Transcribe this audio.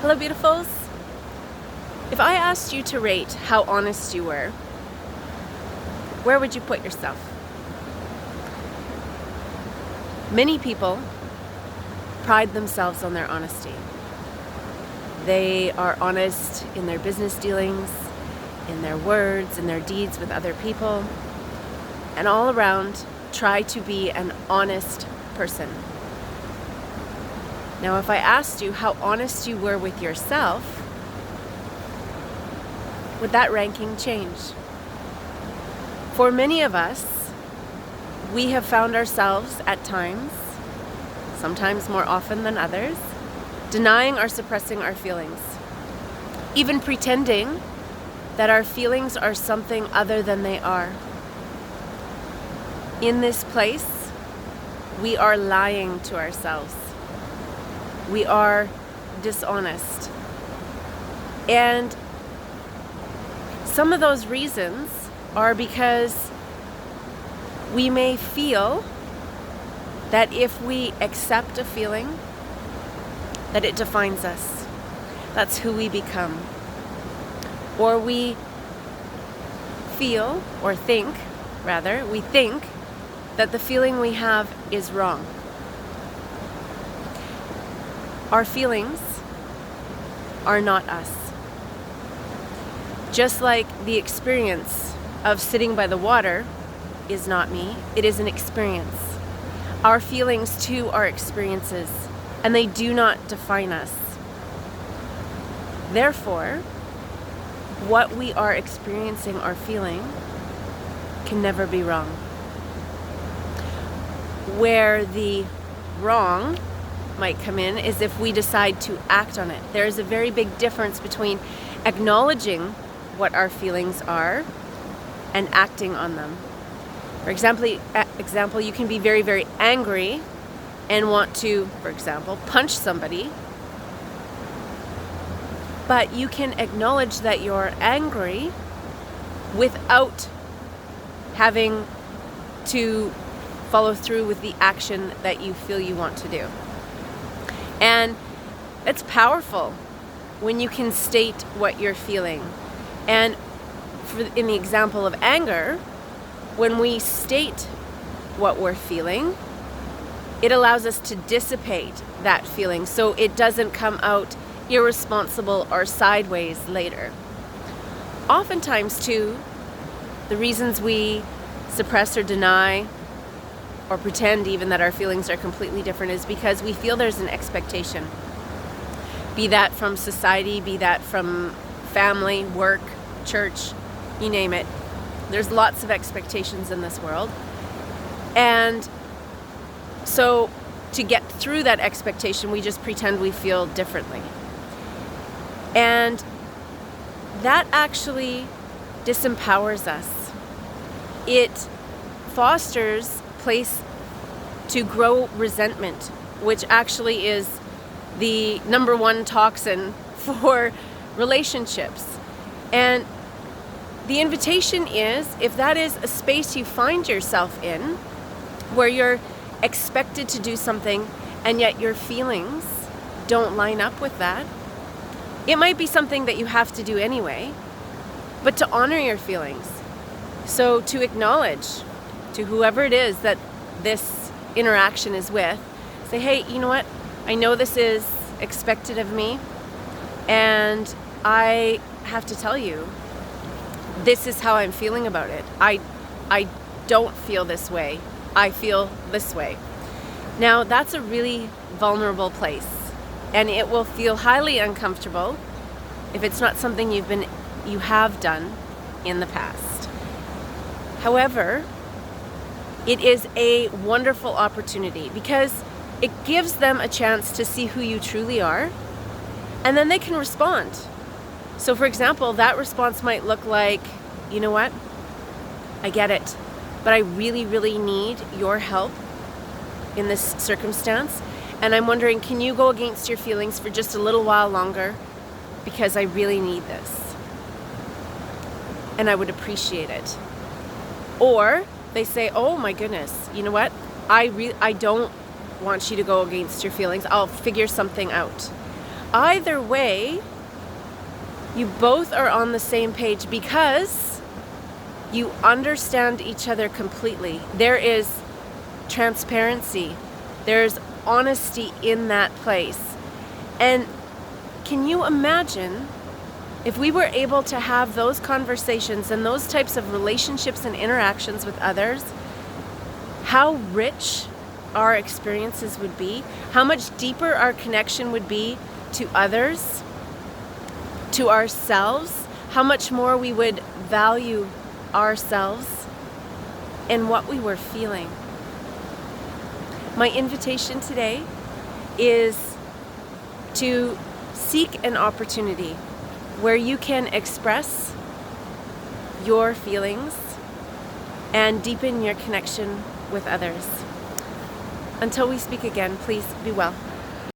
Hello, beautifuls. If I asked you to rate how honest you were, where would you put yourself? Many people pride themselves on their honesty. They are honest in their business dealings, in their words, in their deeds with other people, and all around try to be an honest person. Now, if I asked you how honest you were with yourself, would that ranking change? For many of us, we have found ourselves at times, sometimes more often than others, denying or suppressing our feelings, even pretending that our feelings are something other than they are. In this place, we are lying to ourselves. We are dishonest. And some of those reasons are because we may feel that if we accept a feeling, that it defines us. That's who we become. Or we feel, or think, rather, we think that the feeling we have is wrong. Our feelings are not us. Just like the experience of sitting by the water is not me, it is an experience. Our feelings too are experiences, and they do not define us. Therefore, what we are experiencing or feeling can never be wrong. Where the wrong might come in is if we decide to act on it. There is a very big difference between acknowledging what our feelings are and acting on them. For example, you can be very, very angry and want to, for example, punch somebody, but you can acknowledge that you're angry without having to follow through with the action that you feel you want to do. And it's powerful when you can state what you're feeling. And in the example of anger, when we state what we're feeling, it allows us to dissipate that feeling so it doesn't come out irresponsible or sideways later. Oftentimes, too, the reasons we suppress or deny or pretend even that our feelings are completely different is because we feel there's an expectation. Be that from society, be that from family, work, church, you name it. There's lots of expectations in this world. And so to get through that expectation, we just pretend we feel differently. And that actually disempowers us. It fosters place to grow resentment, which actually is the number one toxin for relationships. And the invitation is, if that is a space you find yourself in, where you're expected to do something and yet your feelings don't line up with that, it might be something that you have to do anyway, but to honor your feelings. So to acknowledge to whoever it is that this interaction is with, say, hey, you know what? I know this is expected of me, and I have to tell you, this is how I'm feeling about it. I don't feel this way. I feel this way. Now, that's a really vulnerable place, and it will feel highly uncomfortable if it's not something you have done in the past. However, it is a wonderful opportunity because it gives them a chance to see who you truly are, and then they can respond. So, for example, that response might look like, you know what? I get it, but I really, really need your help in this circumstance. And I'm wondering, can you go against your feelings for just a little while longer? Because I really need this. And I would appreciate it. Or they say, oh my goodness, you know what? I don't want you to go against your feelings. I'll figure something out. Either way, you both are on the same page because you understand each other completely. There is transparency. There's honesty in that place. And can you imagine if we were able to have those conversations and those types of relationships and interactions with others, how rich our experiences would be, how much deeper our connection would be to others, to ourselves, how much more we would value ourselves and what we were feeling. My invitation today is to seek an opportunity where you can express your feelings and deepen your connection with others. Until we speak again, please be well.